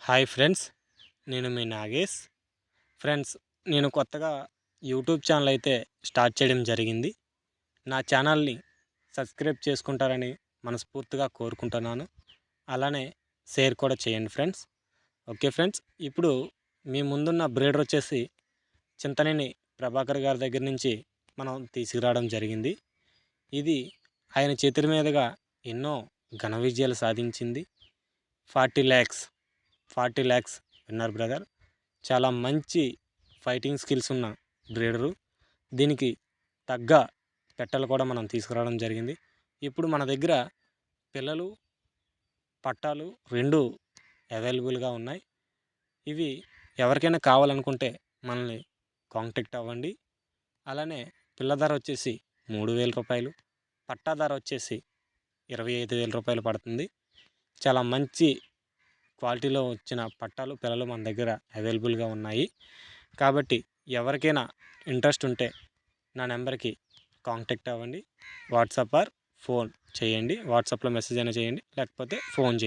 Hi friends, నేను మీ Nagesh. Friends, నేను కొత్తగా యూట్యూబ్ ఛానల్ అయితే స్టార్ట్ చేయడం జరిగింది. నా ఛానల్ని సబ్స్క్రైబ్ చేసుకుంటారని మనస్ఫూర్తిగా కోరుకుంటున్నాను. అలానే షేర్ కూడా చేయండి ఫ్రెండ్స్. ఓకే ఫ్రెండ్స్, ఇప్పుడు మీ ముందున్న బ్రీడర్ వచ్చేసి చింతనేని ప్రభాకర్ గారి దగ్గర నుంచి మనం తీసుకురావడం జరిగింది. ఇది ఆయన చేతుల మీదుగా ఎన్నో ఘన విజయాలు సాధించింది. 40 lakhs విన్నర్ బ్రదర్. చాలా మంచి ఫైటింగ్ స్కిల్స్ ఉన్న బ్రీడరు. దీనికి తగ్గ పెట్టలు కూడా మనం తీసుకురావడం జరిగింది. ఇప్పుడు మన దగ్గర పిల్లలు పట్టాలు రెండు అవైలబుల్గా ఉన్నాయి. ఇవి ఎవరికైనా కావాలనుకుంటే మనల్ని కాంటాక్ట్ అవ్వండి. అలానే పిల్ల ధర వచ్చేసి 3,000 రూపాయలు, పట్టా ధర వచ్చేసి 25,000 రూపాయలు పడుతుంది. చాలా మంచి క్వాలిటీలో వచ్చిన పట్టాలు పిల్లలు మన దగ్గర అవైలబుల్గా ఉన్నాయి. కాబట్టి ఎవరికైనా ఇంట్రెస్ట్ ఉంటే నా నెంబర్కి కాంటాక్ట్ అవ్వండి. వాట్సాప్ ఆర్ ఫోన్ చేయండి. వాట్సాప్లో మెసేజ్ అయినా చేయండి, లేకపోతే ఫోన్ చేయండి.